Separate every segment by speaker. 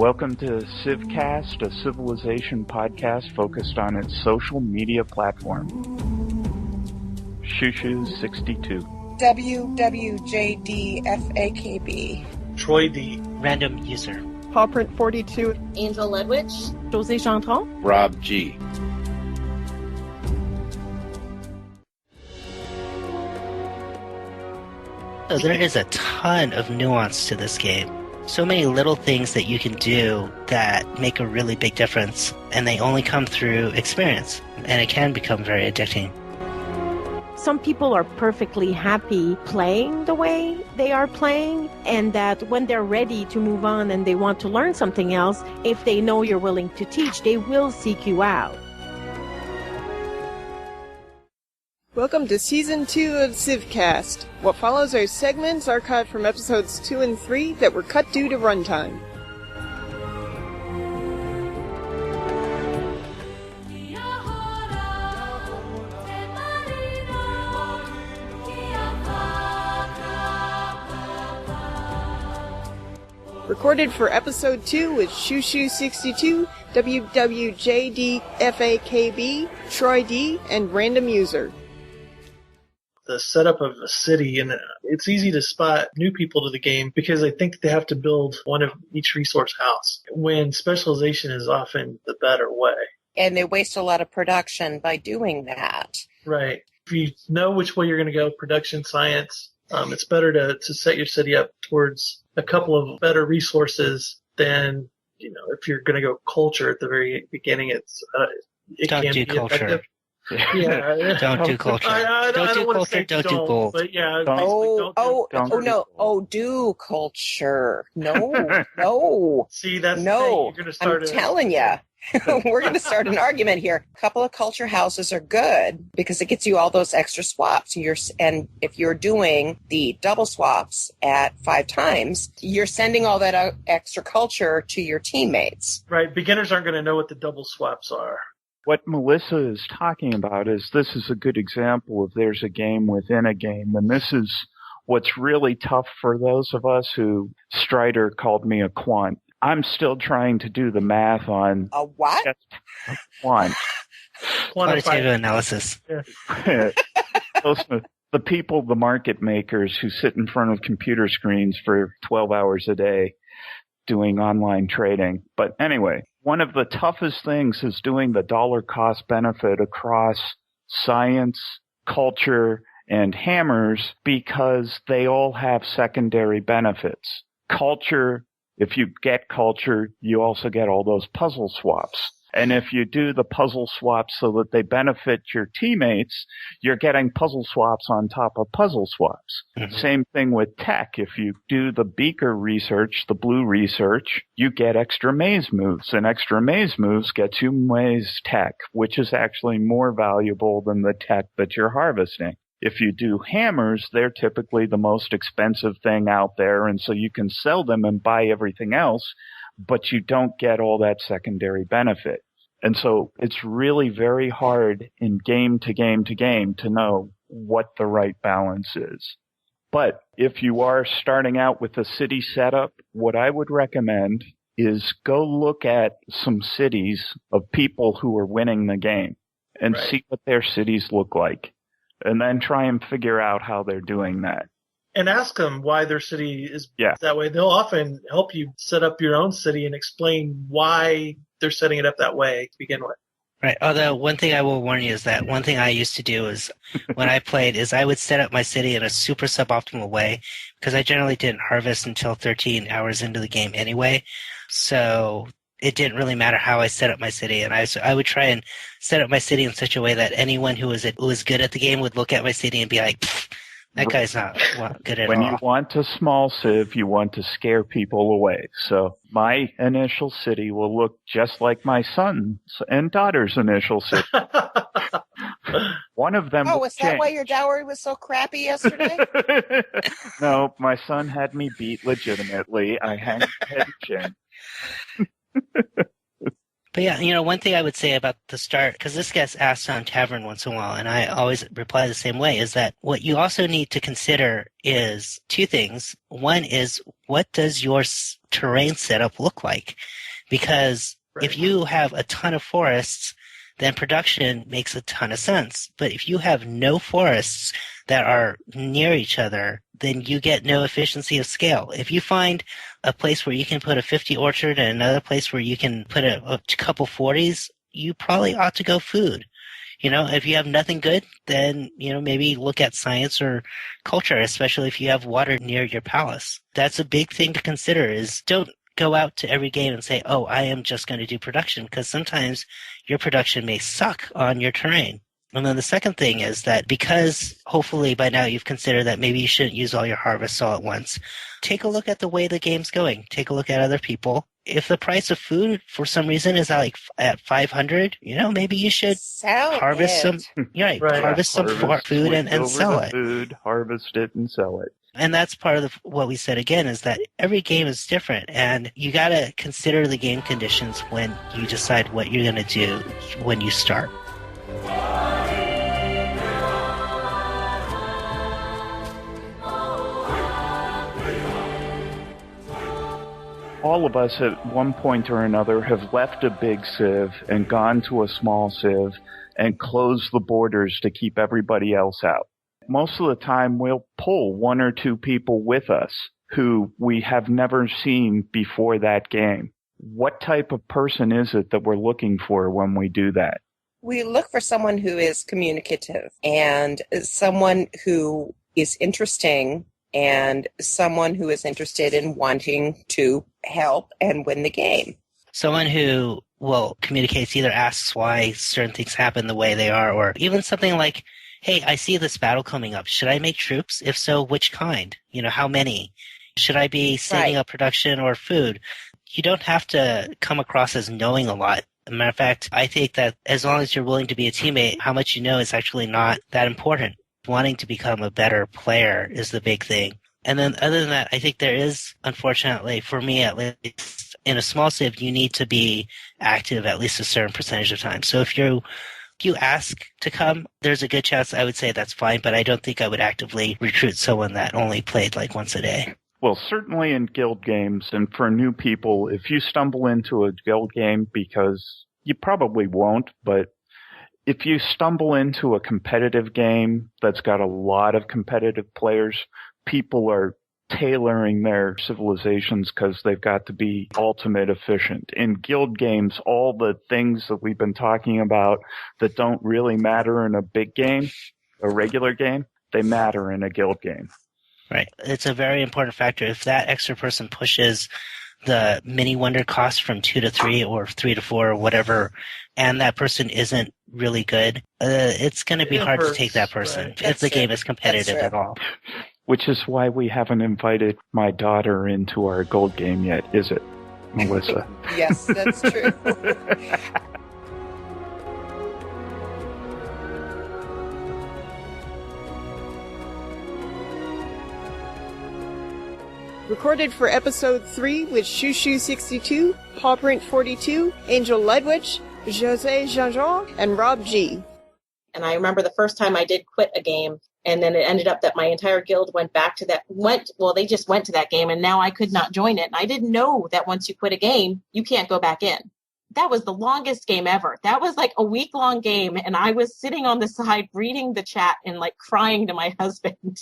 Speaker 1: Welcome to SCivCast, a civilization podcast focused on its social media platform. Shushu62.
Speaker 2: WWJDFAKB.
Speaker 3: Troy D.
Speaker 4: Random user.
Speaker 5: Pawprint42.
Speaker 6: Angel Ledwich.
Speaker 5: José Chantron.
Speaker 7: Rob G.
Speaker 4: So there is a ton of nuance to this game. So many little things that you can do that make a really big difference, and they only come through experience, and it can become very addicting.
Speaker 5: Some people are perfectly happy playing the way they are playing, and that when they're ready to move on and they want to learn something else, if they know you're willing to teach, they will seek you out.
Speaker 2: Welcome to Season 2 of SCivCast. What follows are segments archived from episodes 2 and 3 that were cut due to runtime. Recorded for Episode 2 with Shushu62, WWJDFAKB, Troy D, and Random User.
Speaker 3: The setup of a city, and it's easy to spot new people to the game because I think they have to build one of each resource house, when specialization is often the better way.
Speaker 6: And they waste a lot of production by doing that.
Speaker 3: Right. If you know which way you're going to go, production, science, it's better to set your city up towards a couple of better resources than, if you're going to go culture at the very beginning, it
Speaker 4: Don't
Speaker 3: can
Speaker 4: do
Speaker 3: be
Speaker 4: culture.
Speaker 3: effective. Yeah.
Speaker 4: Don't do culture.
Speaker 3: Don't
Speaker 4: do culture, don't do gold.
Speaker 3: But yeah,
Speaker 6: do culture. No.
Speaker 3: See, that's
Speaker 6: no.
Speaker 3: the thing. You're going to start
Speaker 6: I'm telling you. We're going to start an argument here. A couple of culture houses are good because it gets you all those extra swaps. And if you're doing the double swaps at 5 times, you're sending all that extra culture to your teammates.
Speaker 3: Right. Beginners aren't going to know what the double swaps are.
Speaker 1: What Melissa is talking about is this is a good example of there's a game within a game, and this is what's really tough for those of us who Strider called me a quant. I'm still trying to do the math on
Speaker 6: a what?
Speaker 1: A quant.
Speaker 4: Quantitative analysis.
Speaker 1: Yeah. The people, the market makers who sit in front of computer screens for 12 hours a day doing online trading. But anyway, one of the toughest things is doing the dollar cost benefit across science, culture, and hammers because they all have secondary benefits. Culture, if you get culture, you also get all those puzzle swaps. And if you do the puzzle swaps so that they benefit your teammates, you're getting puzzle swaps on top of puzzle swaps. Mm-hmm. Same thing with tech. If you do the beaker research, the blue research, you get extra maze moves. And extra maze moves gets you maze tech, which is actually more valuable than the tech that you're harvesting. If you do hammers, they're typically the most expensive thing out there, and so you can sell them and buy everything else, but you don't get all that secondary benefit. And so it's really very hard in game to game to game to know what the right balance is. But if you are starting out with a city setup, what I would recommend is go look at some cities of people who are winning the game and see what their cities look like. And then try and figure out how they're doing that.
Speaker 3: And ask them why their city is that way. They'll often help you set up your own city and explain why they're setting it up that way to begin with.
Speaker 4: Right. Although one thing I will warn you is that one thing I used to do is when I played is I would set up my city in a super suboptimal way because I generally didn't harvest until 13 hours into the game anyway. So it didn't really matter how I set up my city, and I would try and set up my city in such a way that anyone who was good at the game would look at my city and be like, that guy's not good at all.
Speaker 1: When you want to small civ, you want to scare people away. So my initial city will look just like my son's and daughter's initial city. One of them will
Speaker 6: is that why your dowry was so crappy yesterday?
Speaker 1: No, my son had me beat legitimately. I hang head and chin.
Speaker 4: But yeah, one thing I would say about the start, because this gets asked on Tavern once in a while, and I always reply the same way, is that what you also need to consider is two things. One is, what does your terrain setup look like? Because if you have a ton of forests, then production makes a ton of sense. But if you have no forests that are near each other, then you get no efficiency of scale. If you find a place where you can put a 50 orchard and another place where you can put a couple 40s, you probably ought to go food. If you have nothing good, then, maybe look at science or culture, especially if you have water near your palace. That's a big thing to consider, is don't go out to every game and say, oh, I am just going to do production, because sometimes your production may suck on your terrain. And then the second thing is that, because hopefully by now you've considered that maybe you shouldn't use all your harvests all at once, take a look at the way the game's going. Take a look at other people. If the price of food for some reason is at 500, maybe you should harvest some. Harvest some food and sell it.
Speaker 1: Food, harvest it, and sell it.
Speaker 4: And that's part of what we said again, is that every game is different, and you got to consider the game conditions when you decide what you're going to do when you start.
Speaker 1: All of us at one point or another have left a big Civ and gone to a small Civ and closed the borders to keep everybody else out. Most of the time, we'll pull one or two people with us who we have never seen before that game. What type of person is it that we're looking for when we do that?
Speaker 6: We look for someone who is communicative and someone who is interesting and someone who is interested in wanting to help and win the game.
Speaker 4: Someone who communicates, either asks why certain things happen the way they are, or even something like, hey, I see this battle coming up. Should I make troops? If so, which kind? How many? Should I be setting up production or food? You don't have to come across as knowing a lot. As a matter of fact, I think that as long as you're willing to be a teammate, how much you know is actually not that important. Wanting to become a better player is the big thing. And then other than that, I think there is, unfortunately, for me at least, in a small Civ, you need to be active at least a certain percentage of time. So if you ask to come, there's a good chance I would say that's fine, but I don't think I would actively recruit someone that only played like once a day.
Speaker 1: Well, certainly in guild games, and for new people, if you stumble into a guild game, because you probably won't, but if you stumble into a competitive game that's got a lot of competitive players, people are tailoring their civilizations because they've got to be ultimate efficient. In guild games, all the things that we've been talking about that don't really matter in a big game, a regular game, they matter in a guild game.
Speaker 4: Right. It's a very important factor. If that extra person pushes the mini wonder cost from 2 to 3 or 3 to 4 or whatever, and that person isn't really good, it's going to be hard to take that person if the game is competitive at all.
Speaker 1: Which is why we haven't invited my daughter into our gold game yet, is it, Melissa?
Speaker 6: Yes, that's true.
Speaker 2: Recorded for episode 3 with Shushu62, Pawprint42, Angel Ledwich, Jose Jean-Jean, and Rob G.
Speaker 7: And I remember the first time I did quit a game, and then it ended up that my entire guild went back to that, they just went to that game, and now I could not join it. And I didn't know that once you quit a game, you can't go back in. That was the longest game ever. That was like a week-long game, and I was sitting on the side reading the chat and like crying to my husband.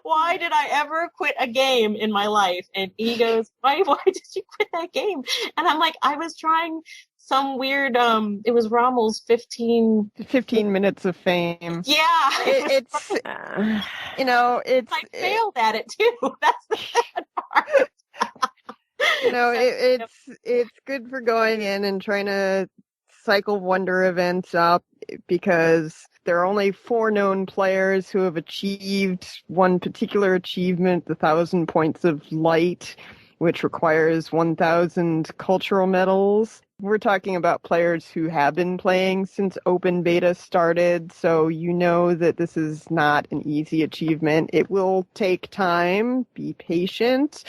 Speaker 7: Why did I ever quit a game in my life? And he goes, why did you quit that game? And I'm like, I was trying some weird, it was Rommel's 15
Speaker 2: minutes of fame.
Speaker 7: Yeah.
Speaker 2: It's
Speaker 7: I failed at it too. That's the bad part.
Speaker 2: It's good for going in and trying to cycle wonder events up, because there are only 4 known players who have achieved one particular achievement, the 1,000 points of light, which requires 1,000 cultural medals. we're talking about players who have been playing since open beta started, so you know that this is not an easy achievement. It will take time. Be patient.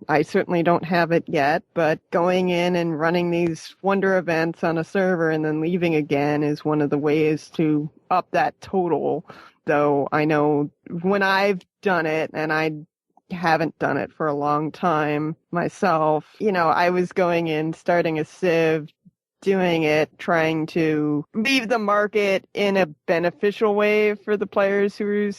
Speaker 2: I certainly don't have it yet, but going in and running these wonder events on a server and then leaving again is one of the ways to up that total. Though I know when I've done it, and I haven't done it for a long time myself, I was going in, starting a Civ, doing it, trying to leave the market in a beneficial way for the players who were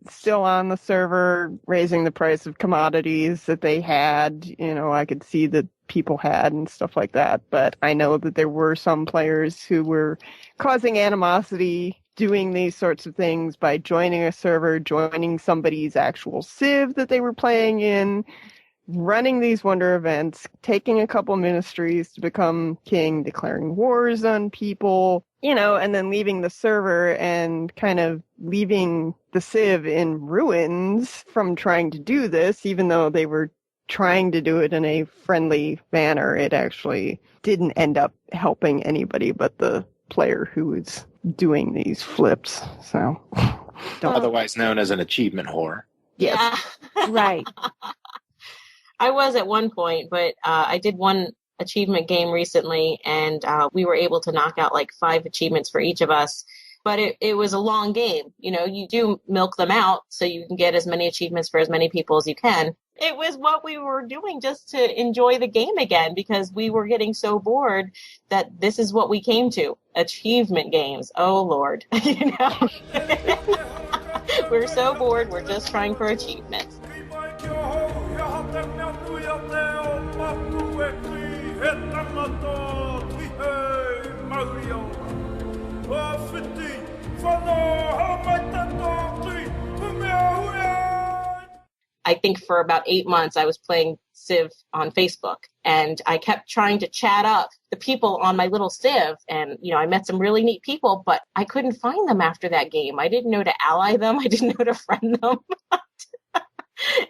Speaker 2: still on the server, raising the price of commodities that they had, I could see that people had and stuff like that. But I know that there were some players who were causing animosity, doing these sorts of things by joining a server, joining somebody's actual Civ that they were playing in, running these wonder events, taking a couple ministries to become king, declaring wars on people, and then leaving the server and kind of leaving the Civ in ruins from trying to do this, even though they were trying to do it in a friendly manner. It actually didn't end up helping anybody but the player who was doing these flips. So,
Speaker 8: otherwise known as an achievement whore.
Speaker 2: Yes.
Speaker 7: Yeah.
Speaker 5: Right.
Speaker 7: I was at one point, but I did one achievement game recently, and we were able to knock out like 5 achievements for each of us. But it was a long game. You do milk them out so you can get as many achievements for as many people as you can. It was what we were doing just to enjoy the game again, because we were getting so bored that this is what we came to. Achievement games. Oh, Lord. We're so bored. We're just trying for achievements. I think for about 8 months I was playing Civ on Facebook, and I kept trying to chat up the people on my little Civ, and I met some really neat people, but I couldn't find them after that game. I didn't know to ally them. I didn't know to friend them.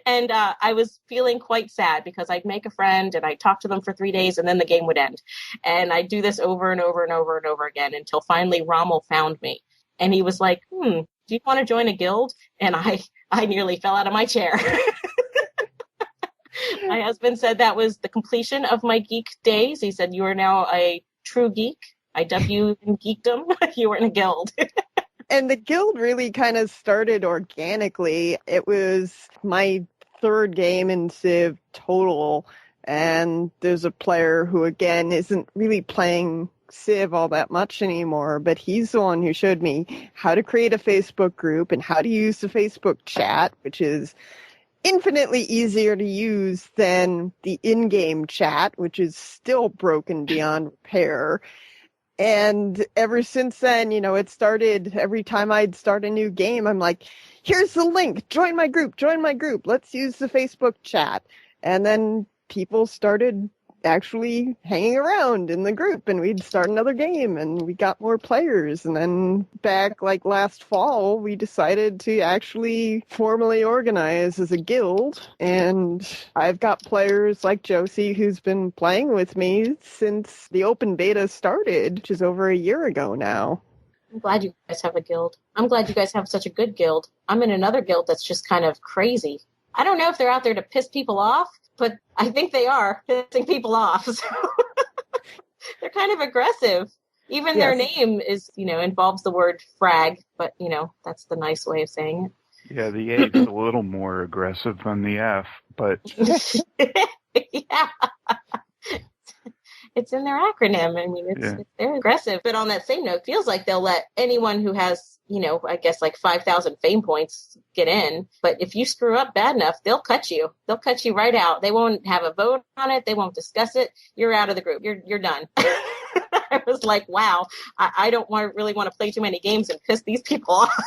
Speaker 7: And I was feeling quite sad because I'd make a friend and I'd talk to them for 3 days and then the game would end. And I'd do this over and over and over and over again until finally Rommel found me. And he was like, do you want to join a guild? And I nearly fell out of my chair. My husband said that was the completion of my geek days. He said, you are now a true geek. I dub you in geekdom. You were in a guild.
Speaker 2: And the guild really kind of started organically. It was my 3rd game in Civ total, and there's a player who, again, isn't really playing Civ all that much anymore, but he's the one who showed me how to create a Facebook group and how to use the Facebook chat, which is infinitely easier to use than the in-game chat, which is still broken beyond repair. And ever since then, it started, every time I'd start a new game, I'm like, here's the link, join my group, let's use the Facebook chat. And then people started actually hanging around in the group, and we'd start another game, and we got more players. And then back like last fall, we decided to actually formally organize as a guild, and I've got players like Josie who's been playing with me since the open beta started, which is over a year ago now.
Speaker 7: I'm glad you guys have a guild. I'm glad you guys have such a good guild. I'm in another guild that's just kind of crazy. I don't know if they're out there to piss people off, but I think they are pissing people off. So they're kind of aggressive. Even their name is, involves the word frag, but, that's the nice way of saying it.
Speaker 1: Yeah, the A is a little more aggressive than the F, but...
Speaker 7: Yeah. It's in their acronym. I mean, they're aggressive. But on that same note, it feels like they'll let anyone who has, I guess like 5,000 fame points get in. But if you screw up bad enough, they'll cut you. They'll cut you right out. They won't have a vote on it. They won't discuss it. You're out of the group. You're done. I was like, wow, I don't really want to play too many games and piss these people off.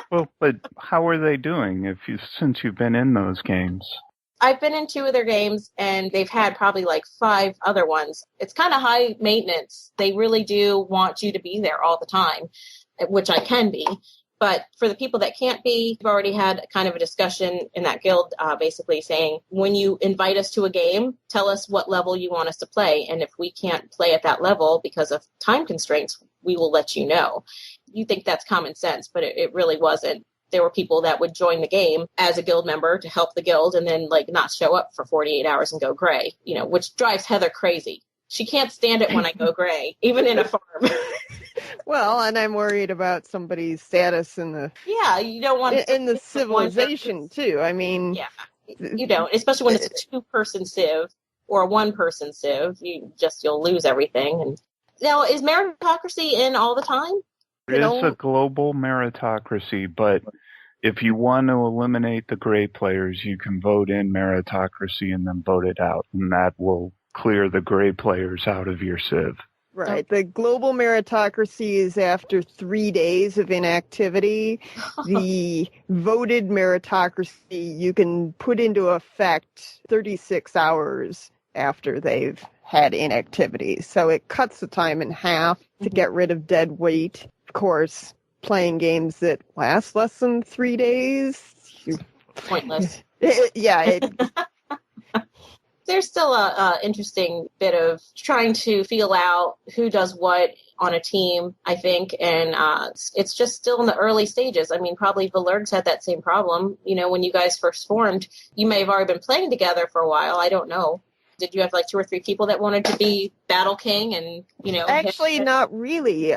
Speaker 1: Well, but how are they doing since you've been in those games?
Speaker 7: I've been in 2 of their games, and they've had probably like 5 other ones. It's kind of high maintenance. They really do want you to be there all the time, which I can be. But for the people that can't be, we've already had kind of a discussion in that guild basically saying, when you invite us to a game, tell us what level you want us to play. And if we can't play at that level because of time constraints, we will let you know. You think that's common sense, but it really wasn't. There were people that would join the game as a guild member to help the guild and then like not show up for 48 hours and go gray, which drives Heather crazy. She can't stand it when I go gray, even in a farm.
Speaker 2: Well, and I'm worried about somebody's status in the
Speaker 7: you don't want
Speaker 2: in the civilization too. I mean,
Speaker 7: you don't, especially when it's a 2-person civ or a 1-person civ. You'll lose everything. And now, is meritocracy in all the time?
Speaker 1: It is a global meritocracy, but if you want to eliminate the gray players, you can vote in meritocracy and then vote it out, and that will clear the gray players out of your civ.
Speaker 2: Right. The global meritocracy is after 3 days of inactivity. The voted meritocracy you can put into effect 36 hours after they've had inactivity. So it cuts the time in half to get rid of dead weight. Of course, playing games that last less than 3 days.
Speaker 7: Pointless. There's still a interesting bit of trying to feel out who does what on a team, I think, and it's just still in the early stages. I mean, probably Valerg's had that same problem. When you guys first formed, you may have already been playing together for a while. I don't know. Did you have like 2 or 3 people that wanted to be Battle King and,
Speaker 2: Actually, not really.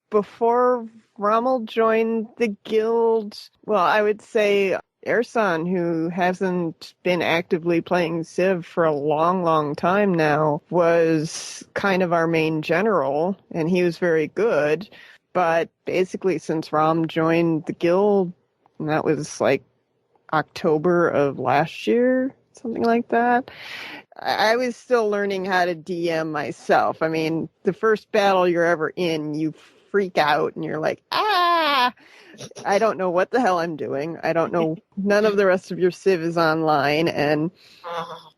Speaker 2: Before Rommel joined the guild, well, I would say Ersan, who hasn't been actively playing Civ for a long, long time now, was kind of our main general, and he was very good. But basically, since Rom joined the guild, and that was like October of last year, something like that, I was still learning how to DM myself. I mean, the first battle you're ever in, you freak out, and you're like, I don't know what the hell I'm doing. I don't know. None of the rest of your Civ is online, and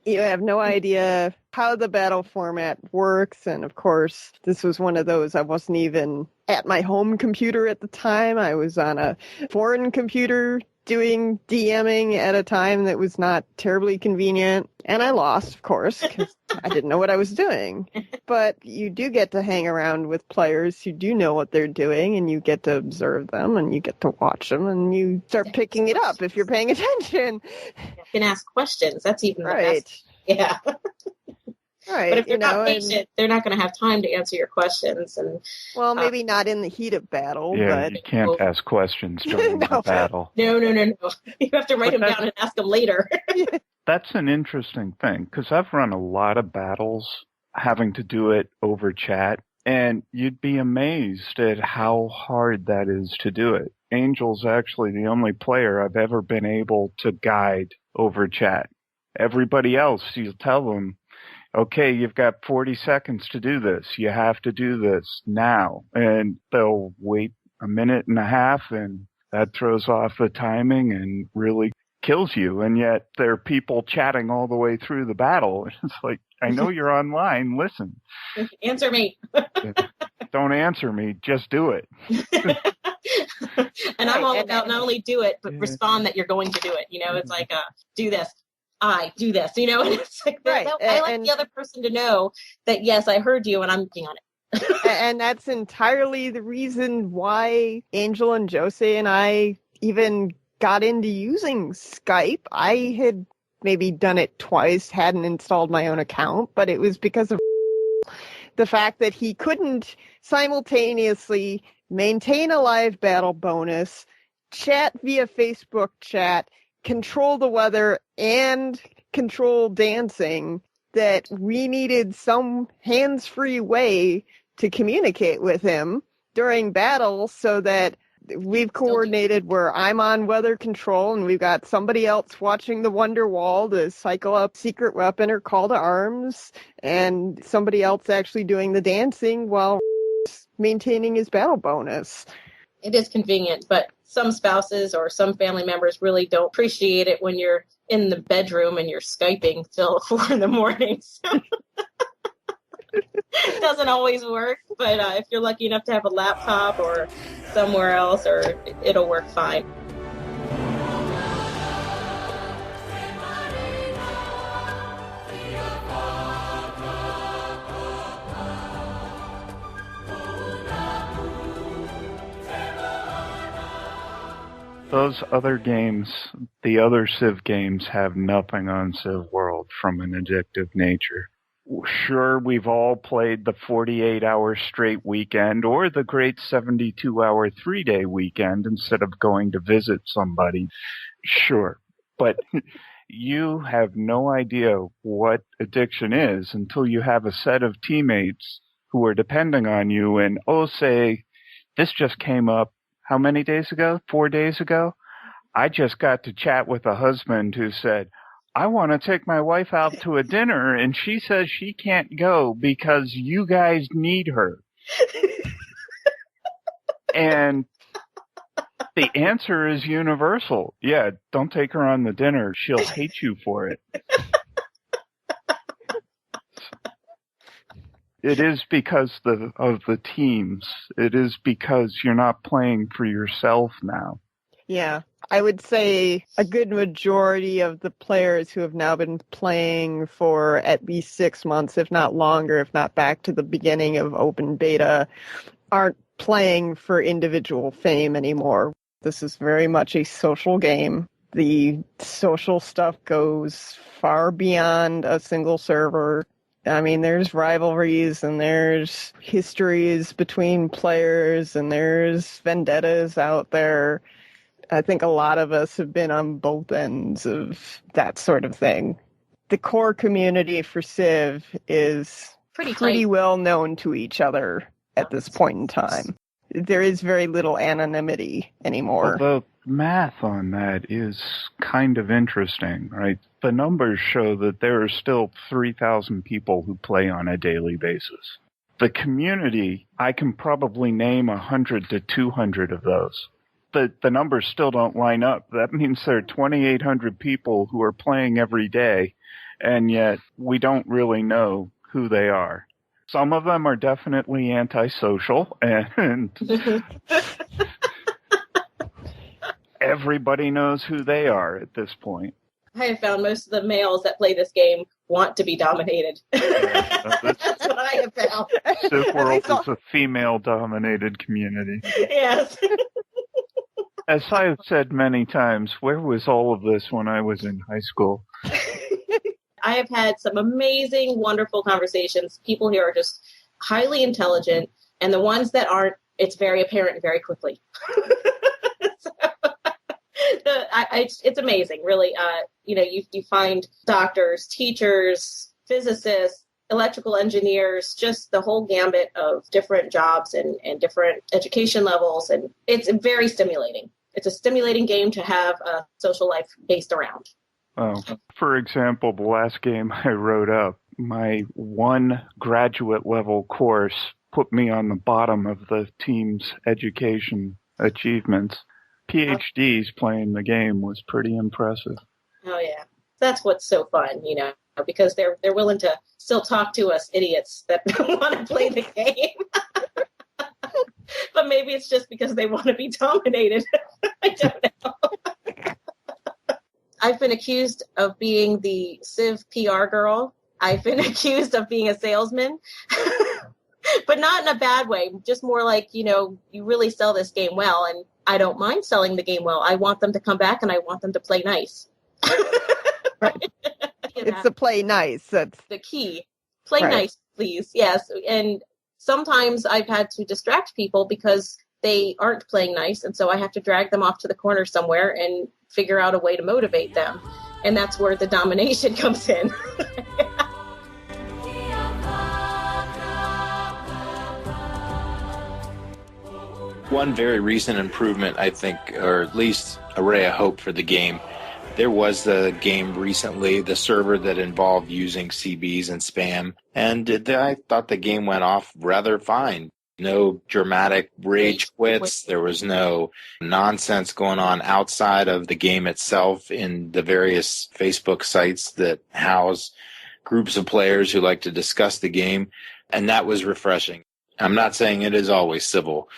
Speaker 2: you have no idea how the battle format works. And of course, this was one of those, I wasn't even at my home computer at the time. I was on a foreign computer doing DMing at a time that was not terribly convenient. And I lost, of course, because I didn't know what I was doing. But you do get to hang around with players who do know what they're doing, and you get to observe them, and you get to watch them, and you start picking it up if you're paying attention.
Speaker 7: You can ask questions. That's even the
Speaker 2: right.
Speaker 7: best. Yeah.
Speaker 2: Right.
Speaker 7: But if you're not patient, they're not going to have time to answer your questions. And
Speaker 2: well, maybe not in the heat of battle.
Speaker 1: Yeah,
Speaker 2: but
Speaker 1: you can't ask questions during the battle.
Speaker 7: No. You have to write them down and ask them later.
Speaker 1: That's an interesting thing, because I've run a lot of battles having to do it over chat, and you'd be amazed at how hard that is to do it. Angel's actually the only player I've ever been able to guide over chat. Everybody else, you'll tell them, okay, you've got 40 seconds to do this. You have to do this now. And they'll wait a minute and a half, and that throws off the timing and really kills you. And yet there are people chatting all the way through the battle. It's like, I know you're online. Listen.
Speaker 7: Answer me.
Speaker 1: Don't answer me. Just do it.
Speaker 7: And I'm all about not only do it, but respond that you're going to do it. It's like, do this. I do this, and it's like,
Speaker 2: right.
Speaker 7: I like the other person to know that, yes, I heard you and I'm working on it.
Speaker 2: And that's entirely the reason why Angel and Jose and I even got into using Skype. I had maybe done it twice, hadn't installed my own account, but it was because of the fact that he couldn't simultaneously maintain a live battle bonus, chat via Facebook chat, control the weather, and control dancing, that we needed some hands-free way to communicate with him during battle, so that we've coordinated where I'm on weather control and we've got somebody else watching the Wonder Wall to cycle up secret weapon or call to arms, and somebody else actually doing the dancing while maintaining his battle bonus.
Speaker 7: It is convenient, but some spouses or some family members really don't appreciate it when you're in the bedroom and you're Skyping till 4 a.m. It doesn't always work, but if you're lucky enough to have a laptop or somewhere else, or it'll work fine.
Speaker 1: Those other games, the other Civ games, have nothing on CivWorld from an addictive nature. Sure, we've all played the 48-hour straight weekend or the great 72-hour 3-day weekend instead of going to visit somebody. Sure, but you have no idea what addiction is until you have a set of teammates who are depending on you and, say, this just came up. How many days ago? 4 days ago? I just got to chat with a husband who said, I want to take my wife out to a dinner, and she says she can't go because you guys need her. And the answer is universal. Yeah, don't take her on the dinner. She'll hate you for it. It is because of the teams. It is because you're not playing for yourself now.
Speaker 2: Yeah, I would say a good majority of the players who have now been playing for at least 6 months, if not longer, if not back to the beginning of open beta, aren't playing for individual fame anymore. This is very much a social game. The social stuff goes far beyond a single server. I mean, there's rivalries and there's histories between players and there's vendettas out there. I think a lot of us have been on both ends of that sort of thing. The core community for Civ is pretty well known to each other at this point in time. There is very little anonymity anymore.
Speaker 1: Well, the math on that is kind of interesting, right? The numbers show that there are still 3,000 people who play on a daily basis. The community, I can probably name 100 to 200 of those. The numbers still don't line up. That means there are 2,800 people who are playing every day, and yet we don't really know who they are. Some of them are definitely antisocial, and everybody knows who they are at this point.
Speaker 7: I have found most of the males that play this game want to be dominated.
Speaker 1: Yeah,
Speaker 7: that's what I have found.
Speaker 1: CivWorld is a female-dominated community.
Speaker 7: Yes.
Speaker 1: As I have said many times, where was all of this when I was in high school?
Speaker 7: I have had some amazing, wonderful conversations. People here are just highly intelligent, and the ones that aren't, it's very apparent very quickly. It's amazing, really. You find doctors, teachers, physicists, electrical engineers, just the whole gambit of different jobs and different education levels, and it's very stimulating. It's a stimulating game to have a social life based around.
Speaker 1: Oh, for example, the last game I wrote up, my one graduate level course put me on the bottom of the team's education achievements. PhDs playing the game was pretty impressive.
Speaker 7: Oh yeah, that's what's so fun, because they're willing to still talk to us idiots that want to play the game. But maybe it's just because they want to be dominated. I don't know. I've been accused of being the Civ PR girl. I've been accused of being a salesman. But not in a bad way, just more like, you really sell this game well, and I don't mind selling the game well. I want them to come back, and I want them to play nice.
Speaker 2: Right. It's the play nice. That's
Speaker 7: the key. Play nice, please. Yes. And sometimes I've had to distract people because they aren't playing nice, and so I have to drag them off to the corner somewhere and figure out a way to motivate them. And that's where the domination comes in.
Speaker 8: One very recent improvement, I think, or at least a ray of hope for the game. There was the game recently, the server that involved using CBs and spam, and I thought the game went off rather fine. No dramatic rage quits. There was no nonsense going on outside of the game itself in the various Facebook sites that house groups of players who like to discuss the game. And that was refreshing. I'm not saying it is always civil.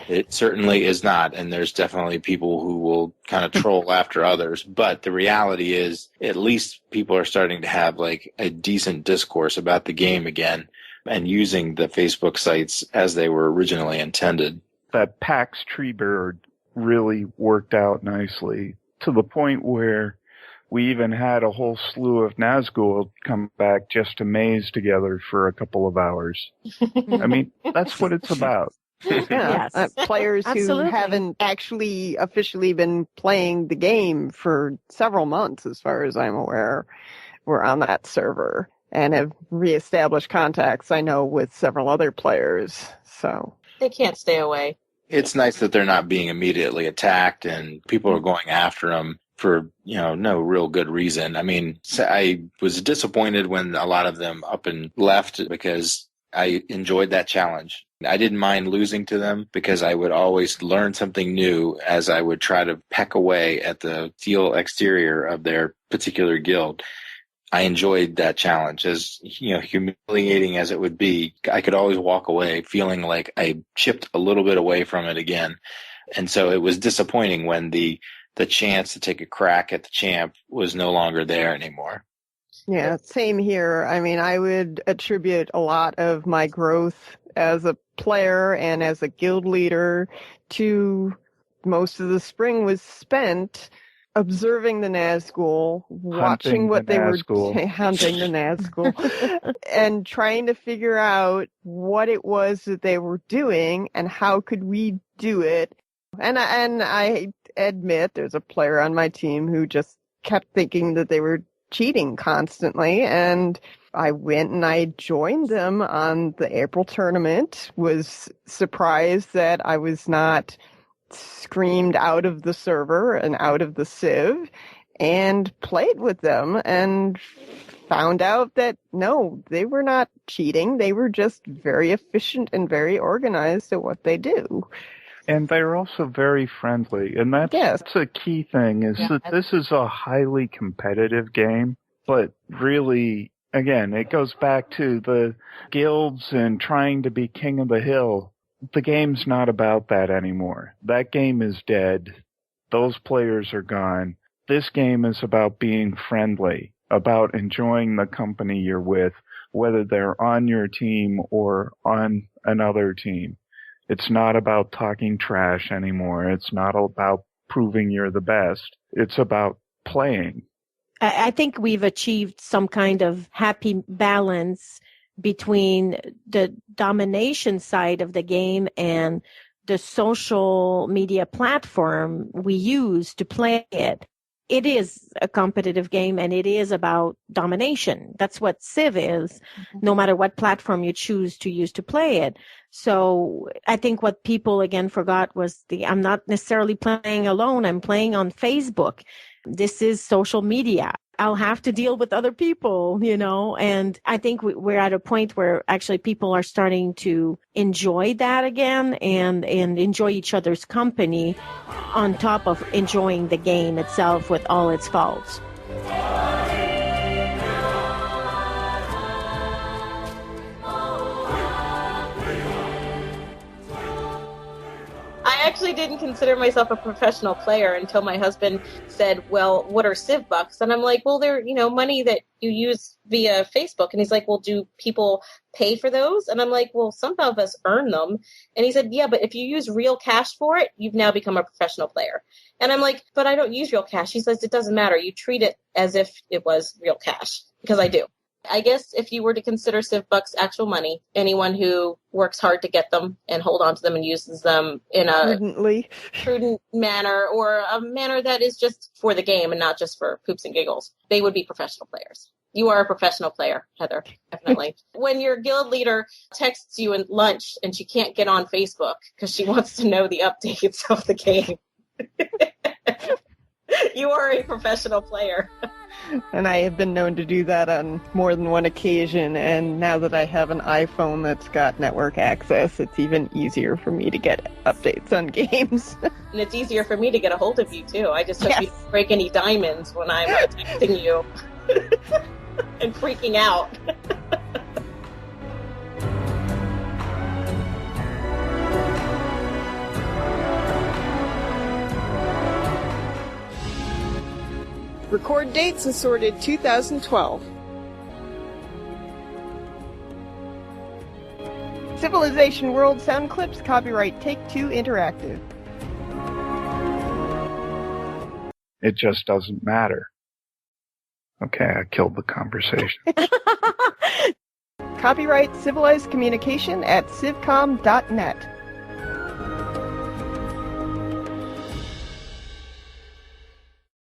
Speaker 8: It certainly is not, and there's definitely people who will kind of troll after others. But the reality is, at least people are starting to have like a decent discourse about the game again and using the Facebook sites as they were originally intended.
Speaker 1: That PAX Treebird really worked out nicely to the point where we even had a whole slew of Nazgul come back just to maze together for a couple of hours. I mean, that's what it's about.
Speaker 2: Yeah,
Speaker 5: Yes.
Speaker 2: players
Speaker 5: Absolutely.
Speaker 2: who haven't actually officially been playing the game for several months, as far as I'm aware, were on that server and have reestablished contacts, I know, with several other players. So
Speaker 7: They can't stay away.
Speaker 8: It's nice that they're not being immediately attacked and people are going after them for, no real good reason. I mean, I was disappointed when a lot of them up and left because I enjoyed that challenge. I didn't mind losing to them because I would always learn something new as I would try to peck away at the steel exterior of their particular guild. I enjoyed that challenge. As humiliating as it would be, I could always walk away feeling like I chipped a little bit away from it again. And so it was disappointing when the chance to take a crack at the champ was no longer there anymore.
Speaker 2: yeah, same here. I mean, I would attribute a lot of my growth as a player and as a guild leader to most of the spring was spent observing the Nazgul, watching what they were hunting the Nazgul, and trying to figure out what it was that they were doing and how could we do it. And I admit there's a player on my team who just kept thinking that they were cheating constantly, and I went and I joined them on the April tournament, was surprised that I was not screamed out of the server and out of the Civ, and played with them and found out that no, they were not cheating. They were just very efficient and very organized at what they do.
Speaker 1: And they're also very friendly. And that's a key thing, is that this is a highly competitive game. But really, again, it goes back to the guilds and trying to be king of the hill. The game's not about that anymore. That game is dead. Those players are gone. This game is about being friendly, about enjoying the company you're with, whether they're on your team or on another team. It's not about talking trash anymore. It's not about proving you're the best. It's about playing.
Speaker 5: I think we've achieved some kind of happy balance between the domination side of the game and the social media platform we use to play it. It is a competitive game and it is about domination. That's what Civ is, no matter what platform you choose to use to play it. So I think what people again forgot was I'm not necessarily playing alone. I'm playing on Facebook. This is social media. I'll have to deal with other people, and I think we're at a point where actually people are starting to enjoy that again and enjoy each other's company on top of enjoying the game itself with all its faults.
Speaker 7: I actually didn't consider myself a professional player until my husband said, well, what are Civ bucks? And I'm like, well, they're, money that you use via Facebook. And he's like, well, do people pay for those? And I'm like, well, some of us earn them. And he said, yeah, but if you use real cash for it, you've now become a professional player. And I'm like, but I don't use real cash. He says, it doesn't matter. You treat it as if it was real cash, because I do. I guess if you were to consider Civ bucks actual money, anyone who works hard to get them and hold on to them and uses them in a prudent manner, or a manner that is just for the game and not just for poops and giggles, they would be professional players. You are a professional player, Heather, definitely. When your guild leader texts you at lunch and she can't get on Facebook because she wants to know the updates of the game, you are a professional player.
Speaker 2: And I have been known to do that on more than one occasion, and now that I have an iPhone that's got network access, it's even easier for me to get updates on games.
Speaker 7: And it's easier for me to get a hold of you, too. I just hope you don't break any diamonds when I'm texting you and freaking out.
Speaker 2: Record dates assorted 2012. Civilization World sound clips, copyright Take-Two Interactive.
Speaker 1: It just doesn't matter. Okay, I killed the conversation.
Speaker 2: Copyright Civilized Communication at civcom.net.